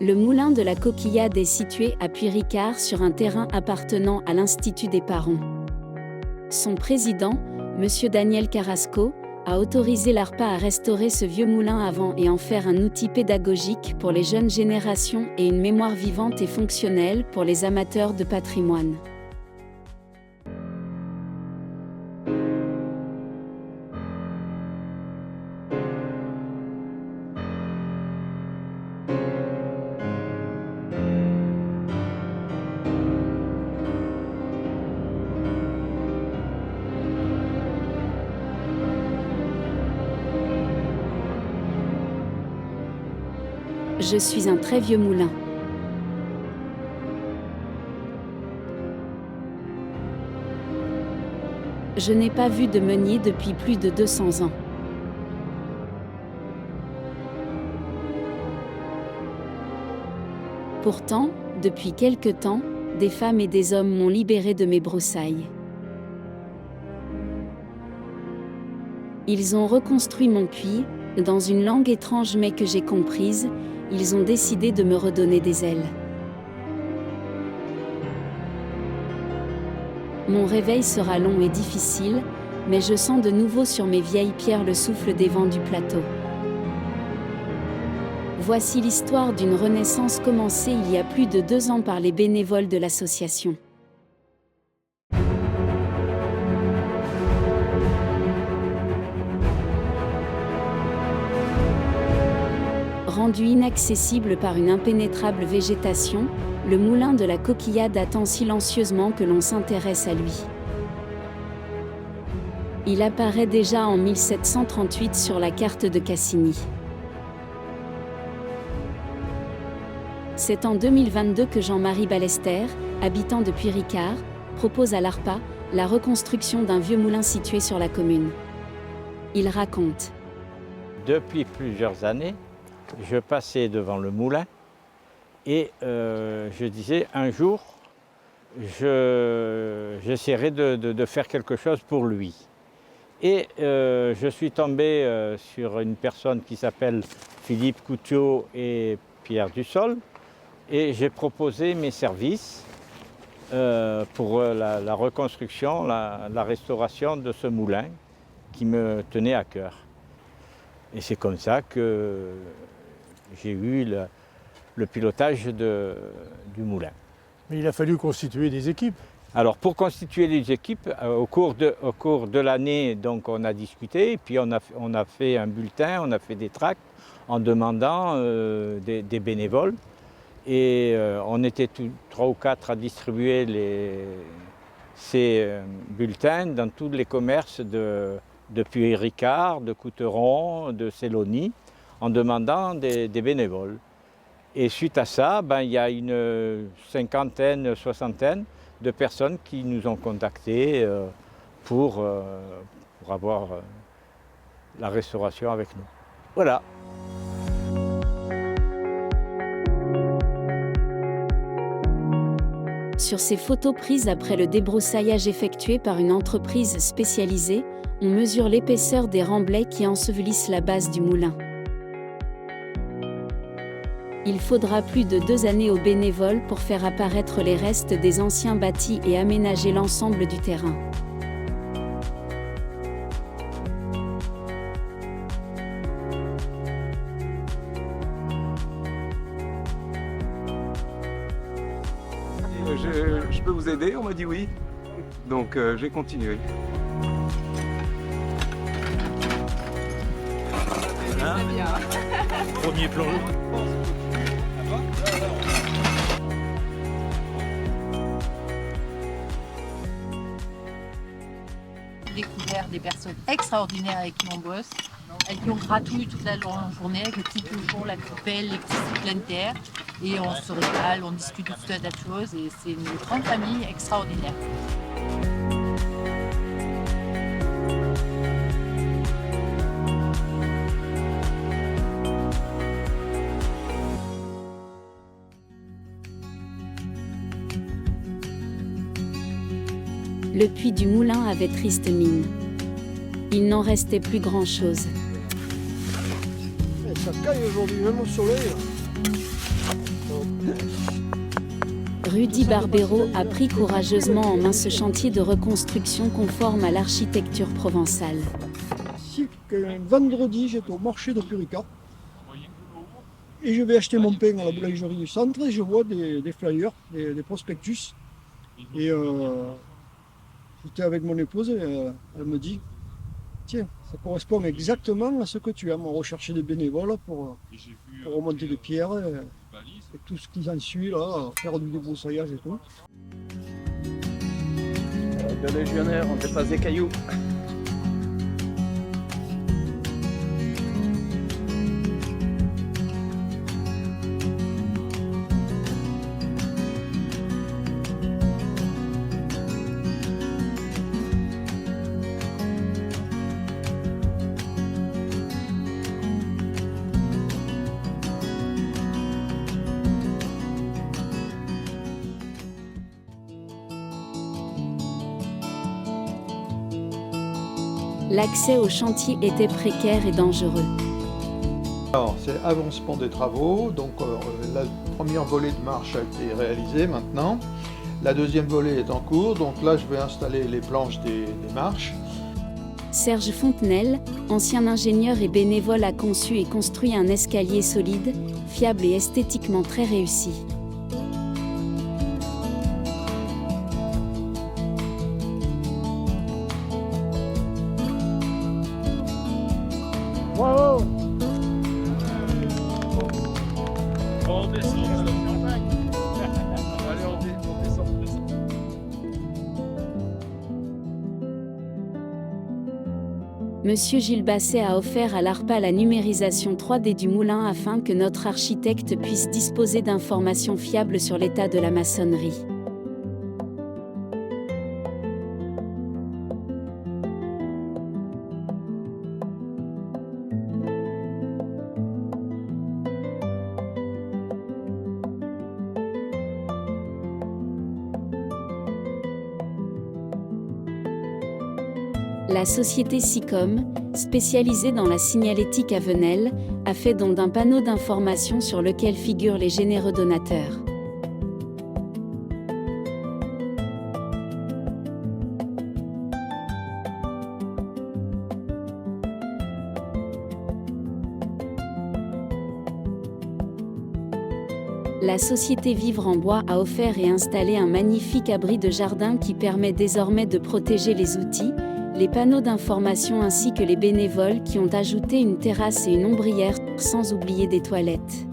Le moulin de la Coquillade est situé à Puyricar sur un terrain appartenant à l'Institut des Parents. Son président, M. Daniel Carrasco, a autorisé l'ARPA à restaurer ce vieux moulin à vent et en faire un outil pédagogique pour les jeunes générations et une mémoire vivante et fonctionnelle pour les amateurs de patrimoine. Je suis un très vieux moulin. Je n'ai pas vu de meunier depuis plus de 200 ans. Pourtant, depuis quelque temps, des femmes et des hommes m'ont libéré de mes broussailles. Ils ont reconstruit mon puits, dans une langue étrange mais que j'ai comprise. Ils ont décidé de me redonner des ailes. Mon réveil sera long et difficile, mais je sens de nouveau sur mes vieilles pierres le souffle des vents du plateau. Voici l'histoire d'une renaissance commencée il y a plus de 2 ans par les bénévoles de l'association. Rendu inaccessible par une impénétrable végétation, le moulin de la Coquillade attend silencieusement que l'on s'intéresse à lui. Il apparaît déjà en 1738 sur la carte de Cassini. C'est en 2022 que Jean-Marie Ballester, habitant de Puyricar, propose à l'ARPA la reconstruction d'un vieux moulin situé sur la commune. Il raconte. Depuis plusieurs années, je passais devant le moulin et je disais un jour, j'essaierai de faire quelque chose pour lui. Et je suis tombé sur une personne qui s'appelle Philippe Couteau et Pierre Dussol et j'ai proposé mes services pour la reconstruction, la restauration de ce moulin qui me tenait à cœur. Et c'est comme ça que j'ai eu le pilotage du moulin. Mais il a fallu constituer des équipes. Alors pour constituer les équipes, au cours de l'année, donc on a discuté, puis on a fait un bulletin, on a fait des tracts en demandant des bénévoles. Et on était 3 ou 4 à distribuer ces bulletins dans tous les commerces de Puyricar, de Couteron, de Sélonie, en demandant des bénévoles. Et suite à ça, il y a une 50aine, 60aine de personnes qui nous ont contactés pour avoir la restauration avec nous. Voilà. Sur ces photos prises après le débroussaillage effectué par une entreprise spécialisée, on mesure l'épaisseur des remblais qui ensevelissent la base du moulin. Il faudra plus de 2 années aux bénévoles pour faire apparaître les restes des anciens bâtis et aménager l'ensemble du terrain. Je peux vous aider? On m'a dit oui. Donc j'ai continué. Voilà. Premier plan. Découvert des personnes extraordinaires avec qui on bosse, avec qui on gratouille toute la journée, avec le petit pigeon, la coupelle, les petits cycles de terre. Et on se régale, on discute de tout un tas de choses et c'est une grande famille extraordinaire. Le puits du moulin avait triste mine. Il n'en restait plus grand-chose. Ça caille aujourd'hui, même au soleil. Rudy Barbero a pris courageusement en main ce chantier de reconstruction conforme à l'architecture provençale. Si qu'un vendredi, j'étais au marché de Purica et je vais acheter mon pain à la boulangerie du centre et je vois des flyers, des prospectus. Et j'étais avec mon épouse et elle me dit « Tiens, ça correspond exactement à ce que tu aimes, rechercher des bénévoles pour remonter des pierres et tout ce qui en suit, là, faire du débroussaillage et tout. » De légionnaires, on dépasse des cailloux. L'accès au chantier était précaire et dangereux. Alors, c'est avancement des travaux, donc la première volée de marche a été réalisée maintenant. La deuxième volée est en cours, donc là je vais installer les planches des marches. Serge Fontenelle, ancien ingénieur et bénévole, a conçu et construit un escalier solide, fiable et esthétiquement très réussi. Wow. On descend de la campagne. Allez, on descend. Monsieur Gilles Basset a offert à l'ARPA la numérisation 3D du moulin afin que notre architecte puisse disposer d'informations fiables sur l'état de la maçonnerie. La société SICOM, spécialisée dans la signalétique à Venelle, a fait don d'un panneau d'information sur lequel figurent les généreux donateurs. La société Vivre en Bois a offert et installé un magnifique abri de jardin qui permet désormais de protéger les outils, les panneaux d'information ainsi que les bénévoles qui ont ajouté une terrasse et une ombrière, sans oublier des toilettes.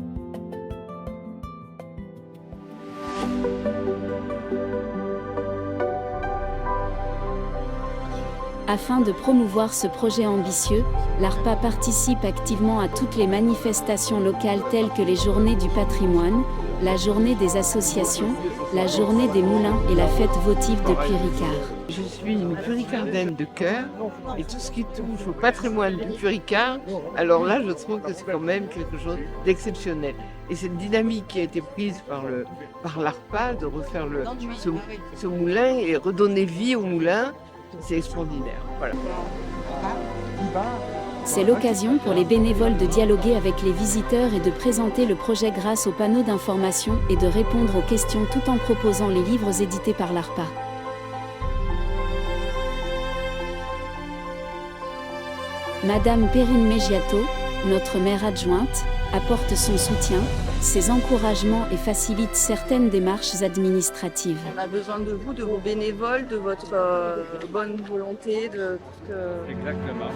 Afin de promouvoir ce projet ambitieux, l'ARPA participe activement à toutes les manifestations locales telles que les Journées du patrimoine, la Journée des associations, la Journée des moulins et la fête votive de Puy-Ricard. Je suis une puricardaine de cœur et tout ce qui touche au patrimoine du Puy-Ricard, alors là je trouve que c'est quand même quelque chose d'exceptionnel. Et cette dynamique qui a été prise par l'ARPA de refaire ce moulin et redonner vie au moulin, c'est extraordinaire. Voilà. C'est l'occasion pour les bénévoles de dialoguer avec les visiteurs et de présenter le projet grâce aux panneaux d'information et de répondre aux questions tout en proposant les livres édités par l'ARPA. Madame Perrine Meggiato, notre maire adjointe, apporte son soutien, ses encouragements et facilite certaines démarches administratives. On a besoin de vous, de vos bénévoles, de votre bonne volonté. Exactement.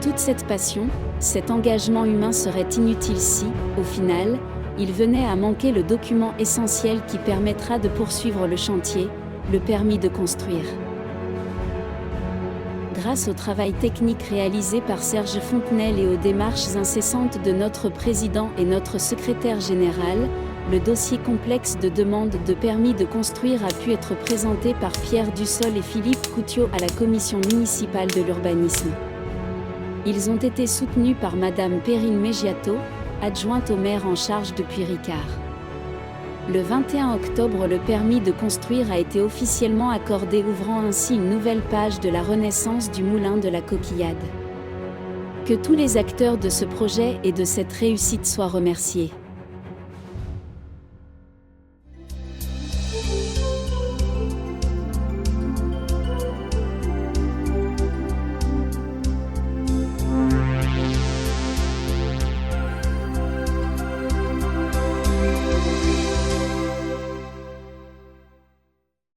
Toute cette passion, cet engagement humain serait inutile si, au final, il venait à manquer le document essentiel qui permettra de poursuivre le chantier, le permis de construire. Grâce au travail technique réalisé par Serge Fontenelle et aux démarches incessantes de notre président et notre secrétaire général, le dossier complexe de demande de permis de construire a pu être présenté par Pierre Dussol et Philippe Coutiot à la commission municipale de l'urbanisme. Ils ont été soutenus par Madame Perrine Meggiato, adjointe au maire en charge de Puy-Ricard. Le 21 octobre, le permis de construire a été officiellement accordé, ouvrant ainsi une nouvelle page de la renaissance du moulin de la Coquillade. Que tous les acteurs de ce projet et de cette réussite soient remerciés.